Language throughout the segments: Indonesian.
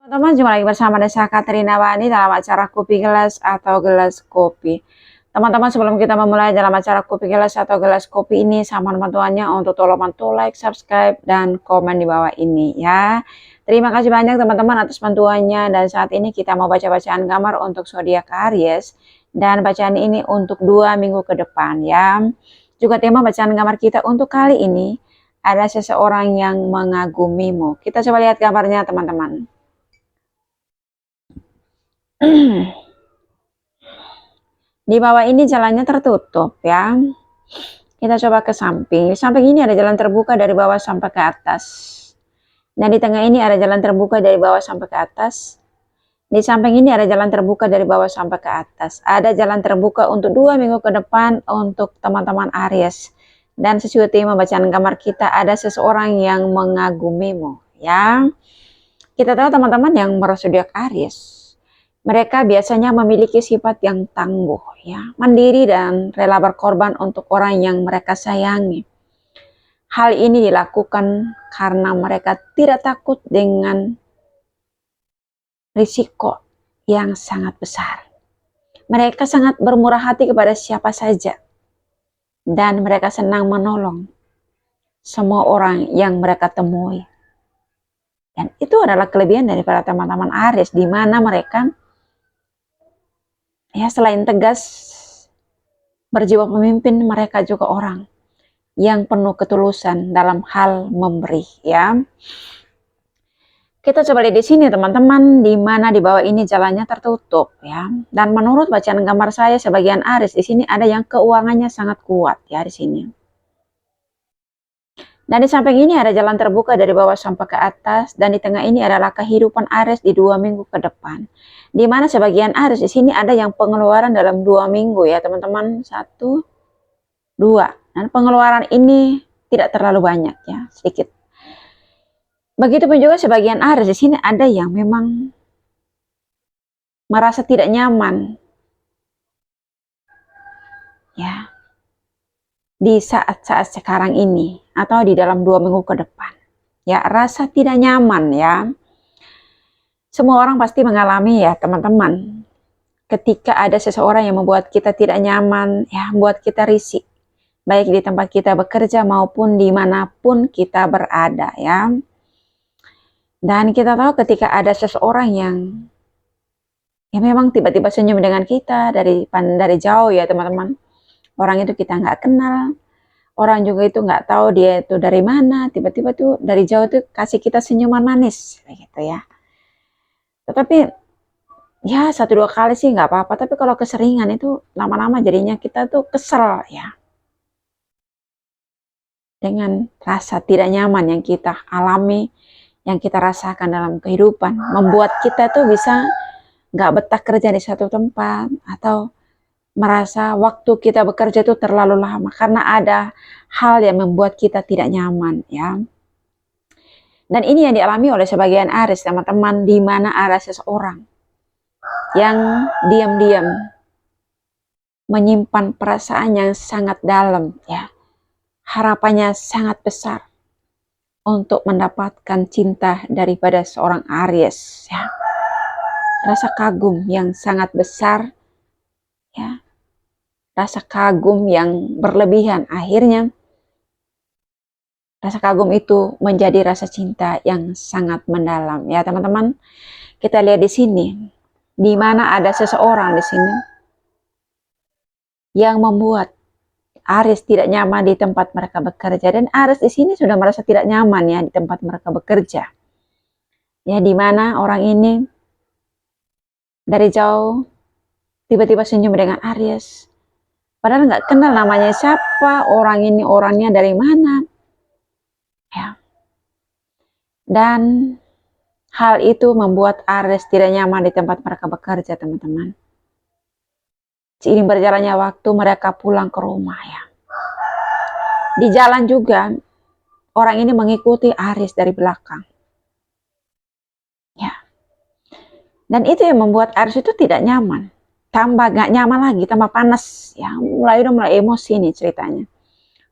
Teman-teman, jumpa lagi bersama Desa Katrina Wani dalam acara Kopi Gelas atau Gelas Kopi. Teman-teman, sebelum kita memulai dalam acara Kopi Gelas atau Gelas Kopi ini, sama teman-temannya untuk tolong bantu like, subscribe, dan komen di bawah ini ya. Terima kasih banyak teman-teman atas bantuannya, dan saat ini kita mau baca bacaan gambar untuk zodiak Aries, dan bacaan ini untuk 2 minggu ke depan ya. Juga tema bacaan gambar kita untuk kali ini, ada seseorang yang mengagumimu. Kita coba lihat gambarnya teman-teman. Di bawah ini jalannya tertutup ya. Kita coba ke samping. Di samping ini ada jalan terbuka dari bawah sampai ke atas. Dan di tengah ini ada jalan terbuka dari bawah sampai ke atas. Di samping ini ada jalan terbuka dari bawah sampai ke atas. Ada jalan terbuka untuk 2 minggu ke depan untuk teman-teman Aries. Dan sesuai tema bacaan gambar kita, ada seseorang yang mengagumimu ya. Kita tahu teman-teman yang berzodiak Aries, mereka biasanya memiliki sifat yang tangguh, ya, mandiri dan rela berkorban untuk orang yang mereka sayangi. Hal ini dilakukan karena mereka tidak takut dengan risiko yang sangat besar. Mereka sangat bermurah hati kepada siapa saja, dan mereka senang menolong semua orang yang mereka temui. Dan itu adalah kelebihan daripada teman-teman Aries, di mana mereka ya selain tegas berjiwa pemimpin, mereka juga orang yang penuh ketulusan dalam hal memberi ya. Kita coba lihat di sini teman-teman, di mana di bawah ini jalannya tertutup ya. Dan menurut bacaan gambar saya sebagian Aries di sini ada yang keuangannya sangat kuat ya di sini. Dan di samping ini ada jalan terbuka dari bawah sampai ke atas, dan di tengah ini adalah kehidupan Aries di 2 minggu ke depan. Di mana sebagian Aries di sini ada yang pengeluaran dalam 2 minggu ya teman-teman, 1, 2. Dan pengeluaran ini tidak terlalu banyak ya, sedikit. Begitupun juga sebagian Aries di sini ada yang memang merasa tidak nyaman ya di saat-saat sekarang ini atau di dalam 2 minggu ke depan. Ya, rasa tidak nyaman ya. Semua orang pasti mengalami ya teman-teman. Ketika ada seseorang yang membuat kita tidak nyaman, ya membuat kita risih. Baik di tempat kita bekerja maupun dimanapun kita berada ya. Dan kita tahu ketika ada seseorang yang memang tiba-tiba senyum dengan kita dari jauh ya teman-teman. Orang itu kita nggak kenal, orang juga itu nggak tahu dia itu dari mana, tiba-tiba tuh dari jauh tuh kasih kita senyuman manis, gitu ya. Tetapi ya 1-2 kali sih nggak apa-apa, tapi kalau keseringan itu lama-lama jadinya kita tuh kesel ya. Dengan rasa tidak nyaman yang kita alami, yang kita rasakan dalam kehidupan, membuat kita tuh bisa nggak betah kerja di satu tempat, atau merasa waktu kita bekerja itu terlalu lama karena ada hal yang membuat kita tidak nyaman ya. Dan ini yang dialami oleh sebagian Aries teman-teman, di mana ada seseorang yang diam-diam menyimpan perasaan yang sangat dalam ya. Harapannya sangat besar untuk mendapatkan cinta daripada seorang Aries ya. Rasa kagum yang sangat besar ya. Rasa kagum yang berlebihan, akhirnya rasa kagum itu menjadi rasa cinta yang sangat mendalam ya teman-teman. Kita lihat di sini, di mana ada seseorang di sini yang membuat Aries tidak nyaman di tempat mereka bekerja, dan Aries di sini sudah merasa tidak nyaman ya di tempat mereka bekerja. Ya, di mana orang ini dari jauh tiba-tiba senyum dengan Aries. Padahal nggak kenal namanya siapa, orang ini orangnya dari mana. Ya. Dan hal itu membuat Aries tidak nyaman di tempat mereka bekerja, teman-teman. Seiring berjalannya waktu, mereka pulang ke rumah ya. Di jalan juga, orang ini mengikuti Aries dari belakang. Ya. Dan itu yang membuat Aries itu tidak nyaman. Tambah gak nyaman lagi, tambah panas. Ya, mulai emosi nih ceritanya.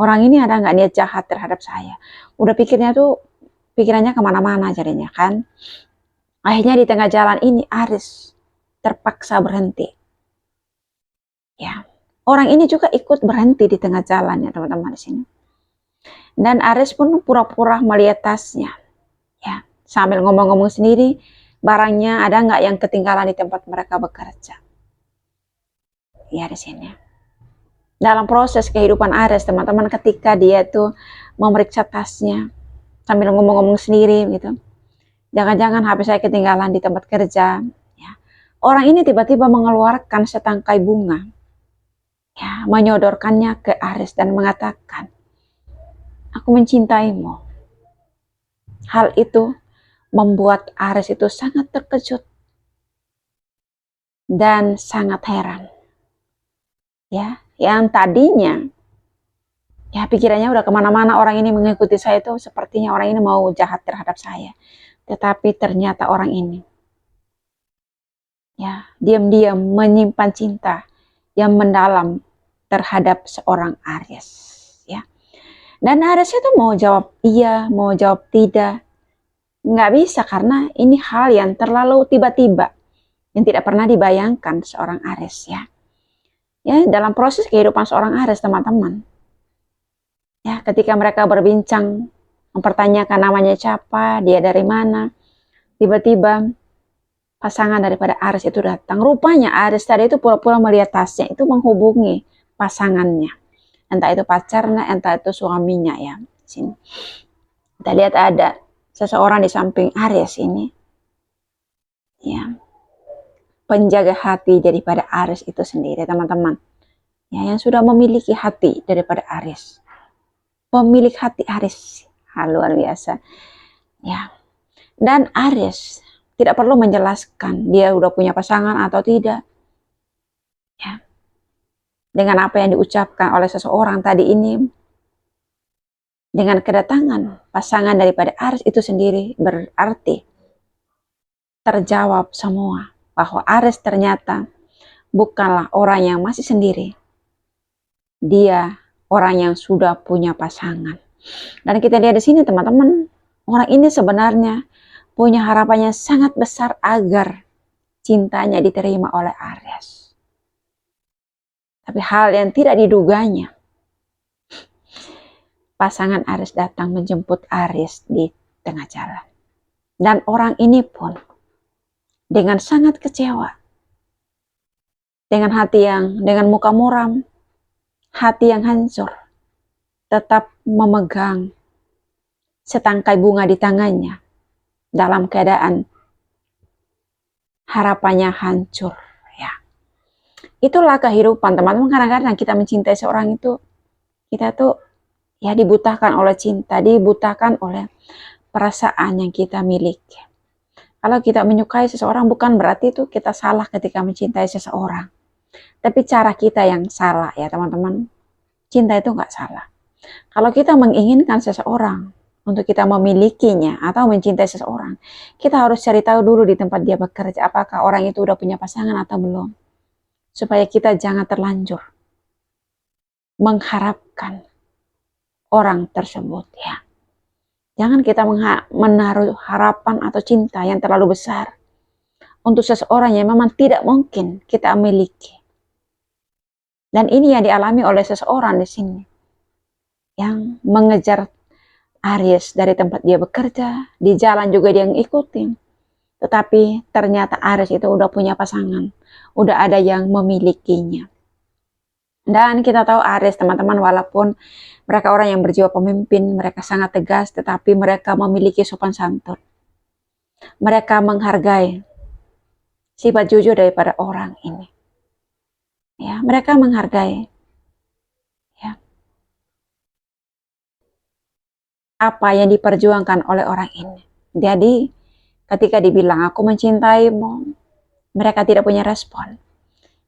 Orang ini ada nggak niat jahat terhadap saya? Udah pikirannya kemana-mana jadinya kan. Akhirnya di tengah jalan ini Aris terpaksa berhenti. Ya, orang ini juga ikut berhenti di tengah jalan ya teman-teman di sini. Dan Aris pun pura-pura melihat tasnya, ya, sambil ngomong-ngomong sendiri, barangnya ada nggak yang ketinggalan di tempat mereka bekerja. Ya di sini. Dalam proses kehidupan Aris, teman-teman, ketika dia tuh memeriksa tasnya sambil ngomong-ngomong sendiri gitu, jangan-jangan HP saya ketinggalan di tempat kerja. Ya. Orang ini tiba-tiba mengeluarkan setangkai bunga, ya, menyodorkannya ke Aris dan mengatakan, "Aku mencintaimu." Hal itu membuat Aris itu sangat terkejut dan sangat heran. Ya, yang tadinya ya pikirannya udah kemana-mana, orang ini mengikuti saya itu sepertinya orang ini mau jahat terhadap saya. Tetapi ternyata orang ini ya diam-diam menyimpan cinta yang mendalam terhadap seorang Aries, ya. Dan Aries itu mau jawab iya, mau jawab tidak, nggak bisa karena ini hal yang terlalu tiba-tiba yang tidak pernah dibayangkan seorang Aries, ya. Ya, dalam proses kehidupan seorang Aries, teman-teman, ya, ketika mereka berbincang, mempertanyakan namanya siapa, dia dari mana, tiba-tiba pasangan daripada Aries itu datang. Rupanya Aries tadi itu pura-pura melihat tasnya, itu menghubungi pasangannya. Entah itu pacarnya, entah itu suaminya, ya. Sini. Kita lihat ada seseorang di samping Aries ini, ya, penjaga hati daripada Aries itu sendiri, teman-teman. Ya, yang sudah memiliki hati daripada Aries. Pemilik hati Aries. Luar biasa. Ya. Dan Aries tidak perlu menjelaskan dia udah punya pasangan atau tidak. Ya. Dengan apa yang diucapkan oleh seseorang tadi ini, dengan kedatangan pasangan daripada Aries itu sendiri berarti terjawab semua bahwa Aries ternyata bukanlah orang yang masih sendiri. Dia orang yang sudah punya pasangan. Dan kita lihat di sini, teman-teman, orang ini sebenarnya punya harapannya sangat besar agar cintanya diterima oleh Aries. Tapi hal yang tidak diduganya, pasangan Aries datang menjemput Aries di tengah jalan. Dan orang ini pun dengan sangat kecewa, dengan muka muram, hati yang hancur, tetap memegang setangkai bunga di tangannya dalam keadaan harapannya hancur, ya. Itulah kehidupan, teman-teman. Kadang-kadang kita mencintai seorang itu, kita tuh ya dibutakan oleh cinta, dibutakan oleh perasaan yang kita miliki. Kalau kita menyukai seseorang bukan berarti itu kita salah ketika mencintai seseorang. Tapi cara kita yang salah, ya teman-teman. Cinta itu nggak salah. Kalau kita menginginkan seseorang untuk kita memilikinya atau mencintai seseorang, kita harus cari tahu dulu di tempat dia bekerja apakah orang itu udah punya pasangan atau belum. Supaya kita jangan terlanjur mengharapkan orang tersebut, ya. Jangan kita menaruh harapan atau cinta yang terlalu besar untuk seseorang yang memang tidak mungkin kita miliki. Dan ini yang dialami oleh seseorang di sini yang mengejar Aries dari tempat dia bekerja, di jalan juga dia ngikutin. Tetapi ternyata Aries itu udah punya pasangan, udah ada yang memilikinya. Dan kita tahu Aries, teman-teman, walaupun mereka orang yang berjiwa pemimpin, mereka sangat tegas, tetapi mereka memiliki sopan santun. Mereka menghargai sifat jujur daripada orang ini. Ya, mereka menghargai, ya, apa yang diperjuangkan oleh orang ini. Jadi, ketika dibilang aku mencintaimu, mereka tidak punya respon.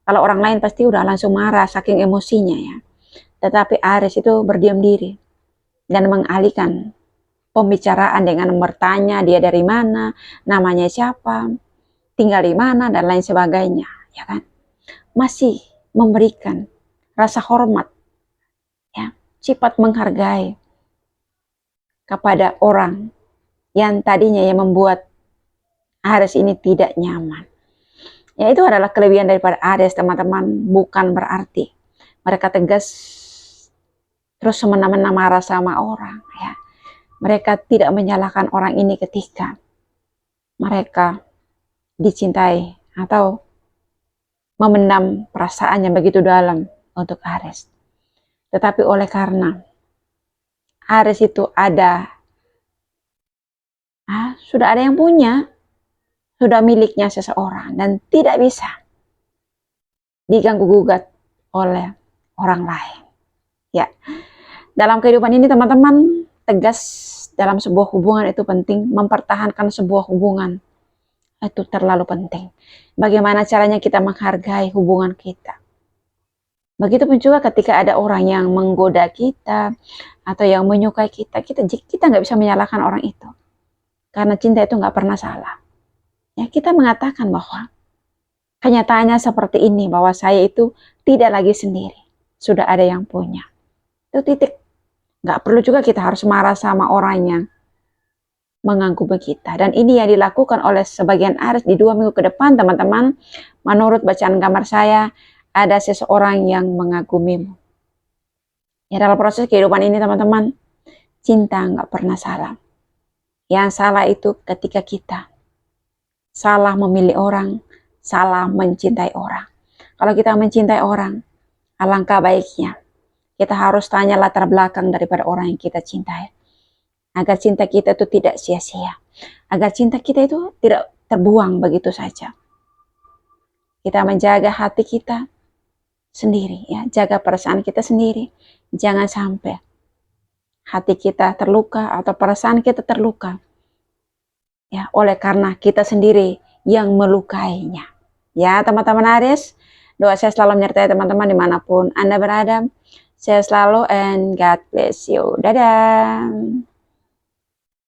Kalau orang lain pasti udah langsung marah saking emosinya, ya. Tetapi Aries itu berdiam diri dan mengalihkan pembicaraan dengan bertanya dia dari mana, namanya siapa, tinggal di mana, dan lain sebagainya, ya kan? Masih memberikan rasa hormat, ya, sifat menghargai kepada orang yang tadinya yang membuat Aries ini tidak nyaman. Ya, itu adalah kelebihan daripada Aries, teman-teman. Bukan berarti mereka tegas terus semena-mena marah sama orang, ya. Mereka tidak menyalahkan orang ini ketika mereka dicintai atau memendam perasaannya begitu dalam untuk Aries. Tetapi oleh karena Aries itu sudah ada yang punya, sudah miliknya seseorang dan tidak bisa diganggu gugat oleh orang lain. Ya, dalam kehidupan ini teman-teman, tegas dalam sebuah hubungan itu penting. Mempertahankan sebuah hubungan itu terlalu penting. Bagaimana caranya kita menghargai hubungan kita. Begitupun juga ketika ada orang yang menggoda kita atau yang menyukai kita nggak bisa menyalahkan orang itu. Karena cinta itu nggak pernah salah. Ya, kita mengatakan bahwa kenyataannya seperti ini, bahwa saya itu tidak lagi sendiri. Sudah ada yang punya. Itu titik. Nggak perlu juga kita harus marah sama orang yang mengagumi kita. Dan ini yang dilakukan oleh sebagian Aries di 2 minggu ke depan, teman-teman. Menurut bacaan gambar saya, ada seseorang yang mengagumimu. Ya, dalam proses kehidupan ini, teman-teman, cinta nggak pernah salah. Yang salah itu ketika kita salah memilih orang, salah mencintai orang. Kalau kita mencintai orang, alangkah baiknya kita harus tanya latar belakang daripada orang yang kita cintai. Agar cinta kita itu tidak sia-sia. Agar cinta kita itu tidak terbuang begitu saja. Kita menjaga hati kita sendiri, ya, jaga perasaan kita sendiri. Jangan sampai hati kita terluka atau perasaan kita terluka, ya, oleh karena kita sendiri yang melukainya. Ya, teman-teman Aries, doa saya selalu menyertai teman-teman dimanapun Anda berada. Saya selalu, and God bless you. Dadah.